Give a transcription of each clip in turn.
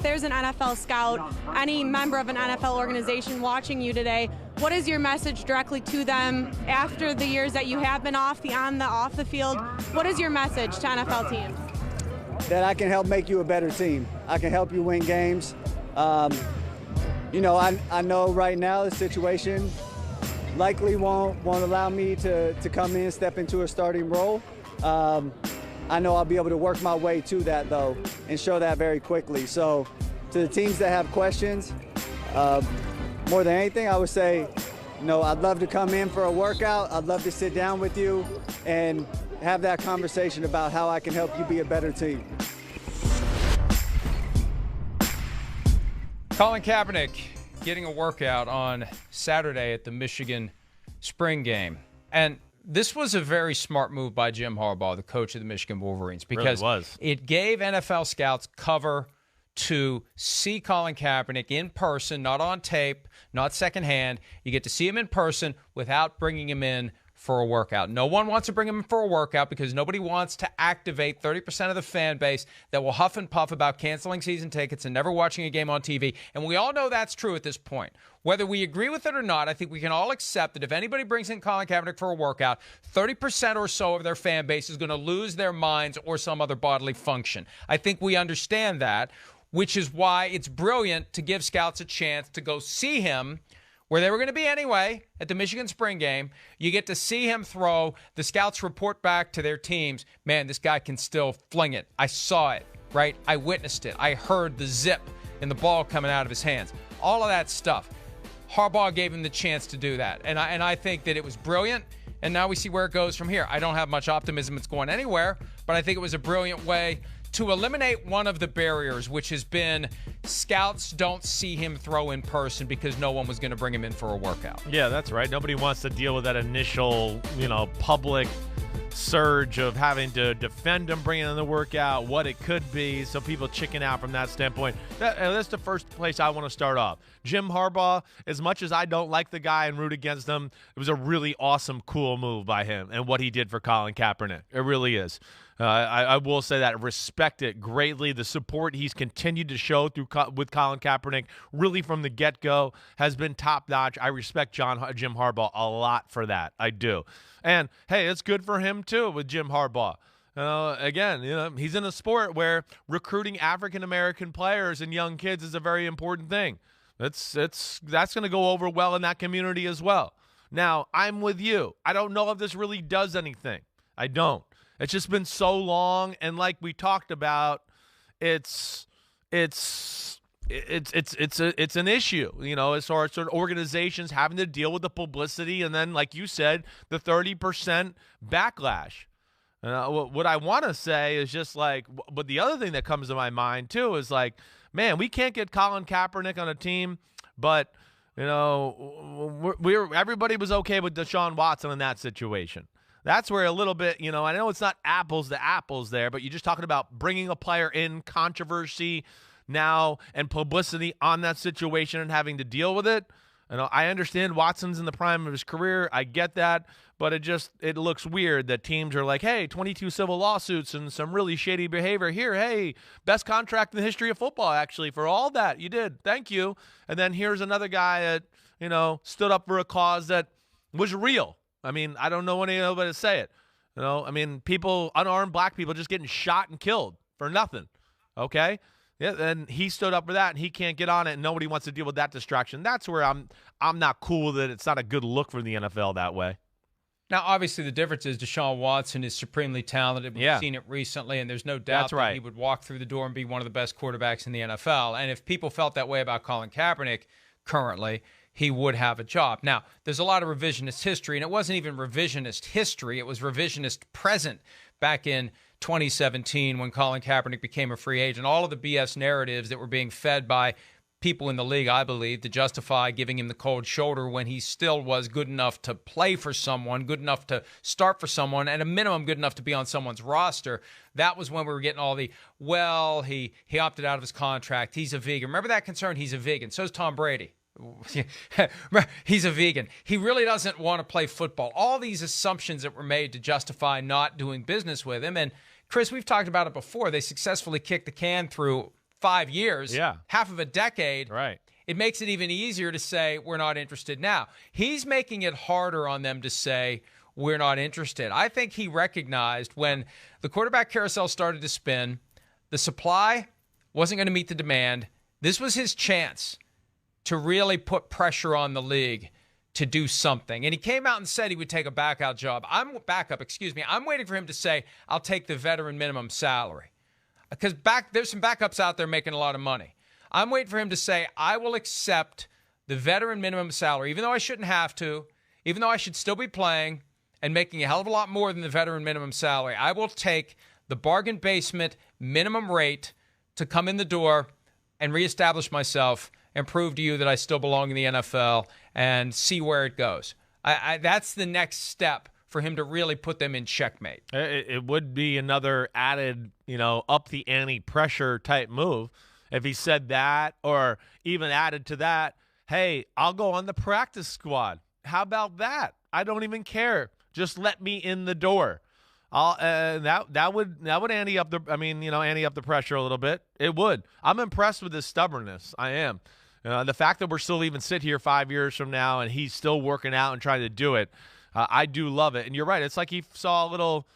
there's an NFL scout, any member of an NFL organization watching you today, what is your message directly to them after the years that you have been off the field? What is your message to NFL teams? That I can help make you a better team. I can help you win games. I know right now the situation likely won't allow me to come in, step into a starting role. I know I'll be able to work my way to that, though, and show that very quickly. So to the teams that have questions, more than anything, I would say, I'd love to come in for a workout. I'd love to sit down with you and have that conversation about how I can help you be a better team. Colin Kaepernick getting a workout on Saturday at the Michigan spring game. And this was a very smart move by Jim Harbaugh, the coach of the Michigan Wolverines, because it gave NFL scouts cover to see Colin Kaepernick in person, not on tape, not secondhand. You get to see him in person without bringing him in for a workout. No one wants to bring him in for a workout because nobody wants to activate 30% of the fan base that will huff and puff about canceling season tickets and never watching a game on TV. And we all know that's true at this point. Whether we agree with it or not, I think we can all accept that if anybody brings in Colin Kaepernick for a workout, 30% or so of their fan base is going to lose their minds or some other bodily function. I think we understand that, which is why it's brilliant to give scouts a chance to go see him where they were going to be anyway, at the Michigan spring game. You get to see him throw. The scouts report back to their teams, man, this guy can still fling it. I saw it, right? I witnessed it. I heard the zip in the ball coming out of his hands. All of that stuff. Harbaugh gave him the chance to do that. And I think that it was brilliant, and now we see where it goes from here. I don't have much optimism it's going anywhere, but I think it was a brilliant way to eliminate one of the barriers, which has been scouts don't see him throw in person because no one was going to bring him in for a workout. Yeah, that's right. Nobody wants to deal with that initial, public surge of having to defend him bringing in the workout, what it could be, so people chicken out from that standpoint. That's the first place I want to start off. Jim Harbaugh, as much as I don't like the guy and root against him, it was a really awesome, cool move by him and what he did for Colin Kaepernick. It really is. I will say that. Respect it greatly. The support he's continued to show with Colin Kaepernick, really from the get-go, has been top-notch. I respect Jim Harbaugh a lot for that. I do. And, hey, it's good for him, too, with Jim Harbaugh. Again, he's in a sport where recruiting African-American players and young kids is a very important thing. That's going to go over well in that community as well. Now, I'm with you. I don't know if this really does anything. I don't. It's just been so long, and like we talked about, it's an issue, as far as sort of organizations having to deal with the publicity, and then, like you said, the 30% backlash. What I want to say is just but the other thing that comes to my mind too is man, we can't get Colin Kaepernick on a team, but everybody was okay with Deshaun Watson in that situation. That's where a little bit, I know it's not apples to apples there, but you're just talking about bringing a player in, controversy now and publicity on that situation and having to deal with it. I understand Watson's in the prime of his career. I get that, but it looks weird that teams are like, hey, 22 civil lawsuits and some really shady behavior here. Hey, best contract in the history of football, actually, for all that. You did. Thank you. And then here's another guy that, stood up for a cause that was real. I mean, I don't know any other way to say it. People, unarmed black people just getting shot and killed for nothing. Okay? Yeah, and he stood up for that, and he can't get on it, and nobody wants to deal with that distraction. That's where I'm not cool with it. It's not a good look for the NFL that way. Now, obviously, the difference is Deshaun Watson is supremely talented. We've seen it recently, and there's no doubt that he would walk through the door and be one of the best quarterbacks in the NFL. And if people felt that way about Colin Kaepernick currently, he would have a job. Now, there's a lot of revisionist history, and it wasn't even revisionist history. It was revisionist present back in 2017 when Colin Kaepernick became a free agent. All of the BS narratives that were being fed by people in the league, I believe, to justify giving him the cold shoulder when he still was good enough to play for someone, good enough to start for someone, and a minimum good enough to be on someone's roster. That was when we were getting all the, he opted out of his contract. He's a vegan. Remember that concern? He's a vegan. So is Tom Brady. He's a vegan. He really doesn't want to play football. All these assumptions that were made to justify not doing business with him. And Chris, we've talked about it before. They successfully kicked the can through 5 years, half of a decade, right, it makes it even easier to say we're not interested now. He's making it harder on them to say we're not interested. I think he recognized when the quarterback carousel started to spin, the supply wasn't going to meet the demand. This was his chance to really put pressure on the league to do something. And he came out and said he would take a backup job. I'm waiting for him to say, I'll take the veteran minimum salary. Because there's some backups out there making a lot of money. I'm waiting for him to say, I will accept the veteran minimum salary, even though I shouldn't have to, even though I should still be playing and making a hell of a lot more than the veteran minimum salary. I will take the bargain basement minimum rate to come in the door and reestablish myself and prove to you that I still belong in the NFL and see where it goes. That's the next step for him to really put them in checkmate. It would be another added, up the ante pressure type move if he said that, or even added to that, hey, I'll go on the practice squad. How about that? I don't even care. Just let me in the door. That would ante up the pressure a little bit. It would. I'm impressed with his stubbornness. I am. The fact that we're still even sit here 5 years from now and he's still working out and trying to do it, I do love it. And you're right. It's like he saw a little,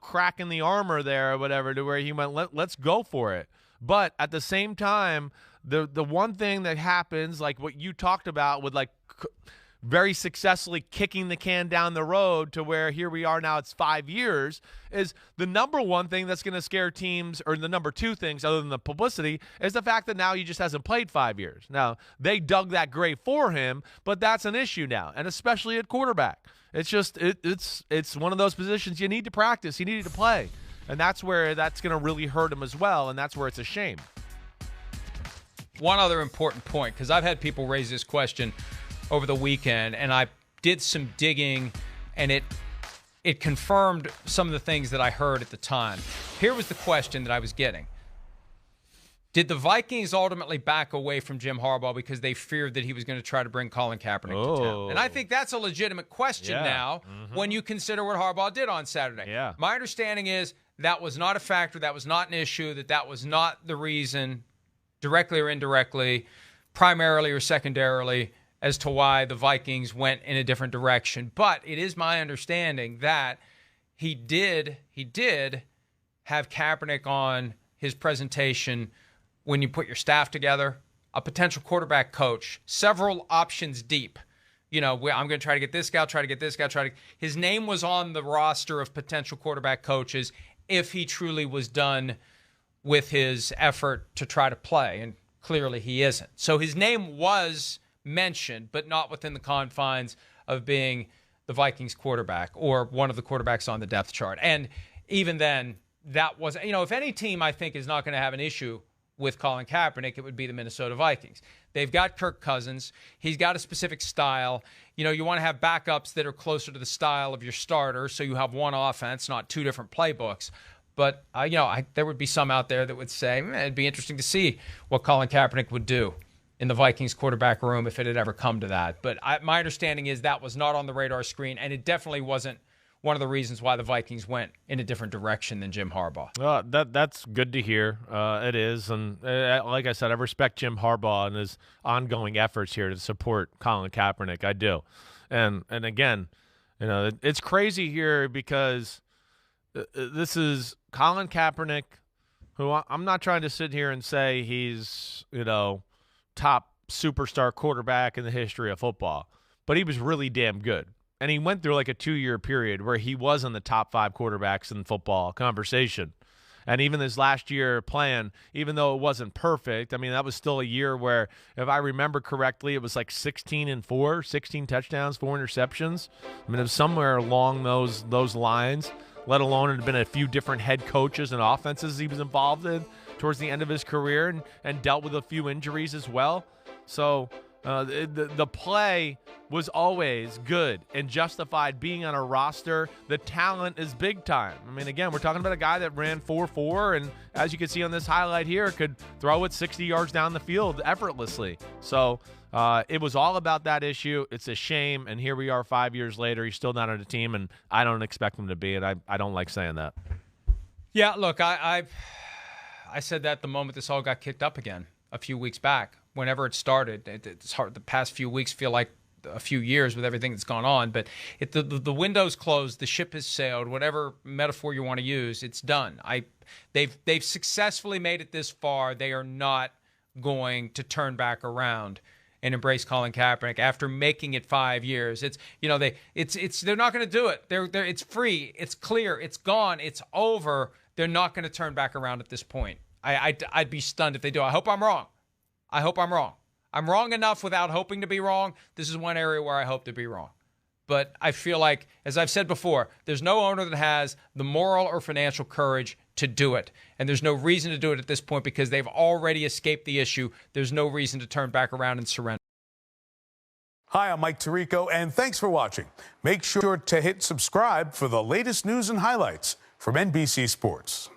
crack in the armor there or whatever, to where he went, let's go for it. But at the same time, the one thing that happens, like what you talked about with very successfully kicking the can down the road to where here we are now, it's 5 years, is the number one thing that's going to scare teams, or the number two things other than the publicity, is the fact that now he just hasn't played 5 years. Now, they dug that grave for him, but that's an issue now, and especially at quarterback. It's just it's one of those positions you need to practice, you need to play, and that's where that's going to really hurt him as well, and that's where it's a shame. One other important point, because I've had people raise this question over the weekend, and I did some digging, and it confirmed some of the things that I heard at the time. Here was the question that I was getting. Did the Vikings ultimately back away from Jim Harbaugh because they feared that he was going to try to bring Colin Kaepernick to town? And I think that's a legitimate question now when you consider what Harbaugh did on Saturday. Yeah. My understanding is that was not a factor, that was not an issue, that was not the reason, directly or indirectly, primarily or secondarily, as to why the Vikings went in a different direction. But it is my understanding that he did have Kaepernick on his presentation when you put your staff together, a potential quarterback coach, several options deep. I'm going to try to get this guy, his name was on the roster of potential quarterback coaches if he truly was done with his effort to try to play. And clearly he isn't. So his name was mentioned, but not within the confines of being the Vikings quarterback or one of the quarterbacks on the depth chart. And even then, that was, if any team I think is not going to have an issue with Colin Kaepernick, it would be the Minnesota Vikings. They've got Kirk Cousins. He's got a specific style. You want to have backups that are closer to the style of your starter, so you have one offense, not two different playbooks. But, there would be some out there that would say, it'd be interesting to see what Colin Kaepernick would do in the Vikings quarterback room if it had ever come to that. But my understanding is that was not on the radar screen, and it definitely wasn't one of the reasons why the Vikings went in a different direction than Jim Harbaugh. That's good to hear. It is. And like I said, I respect Jim Harbaugh and his ongoing efforts here to support Colin Kaepernick. I do. And again, it's crazy here because this is Colin Kaepernick, who I'm not trying to sit here and say he's, top superstar quarterback in the history of football, but he was really damn good. And he went through like a 2-year period where he was in the top 5 quarterbacks in football conversation. And even this last year plan, even though it wasn't perfect, that was still a year where, if I remember correctly, it was like 16-4, 16 touchdowns, 4 interceptions. It was somewhere along those lines, let alone it had been a few different head coaches and offenses he was involved in towards the end of his career, and dealt with a few injuries as well. So the play was always good and justified being on a roster. The talent is big time. Again, we're talking about a guy that ran 4.4, and as you can see on this highlight here, could throw it 60 yards down the field effortlessly. So it was all about that issue. It's a shame, and here we are 5 years later. He's still not on the team, and I don't expect him to be, and I don't like saying that. Yeah, look, I I said that the moment this all got kicked up again a few weeks back. Whenever it started, it's hard. The past few weeks feel like a few years with everything that's gone on. But the window's closed, the ship has sailed. Whatever metaphor you want to use, it's done. They've successfully made it this far. They are not going to turn back around and embrace Colin Kaepernick after making it 5 years. They're not going to do it. It's free, it's clear, it's gone, it's over. They're not going to turn back around at this point. I'd be stunned if they do. I hope I'm wrong. I'm wrong enough without hoping to be wrong. This is one area where I hope to be wrong. But I feel like, as I've said before, there's no owner that has the moral or financial courage to do it. And there's no reason to do it at this point because they've already escaped the issue. There's no reason to turn back around and surrender. Hi, I'm Mike Tirico, and thanks for watching. Make sure to hit subscribe for the latest news and highlights from NBC Sports.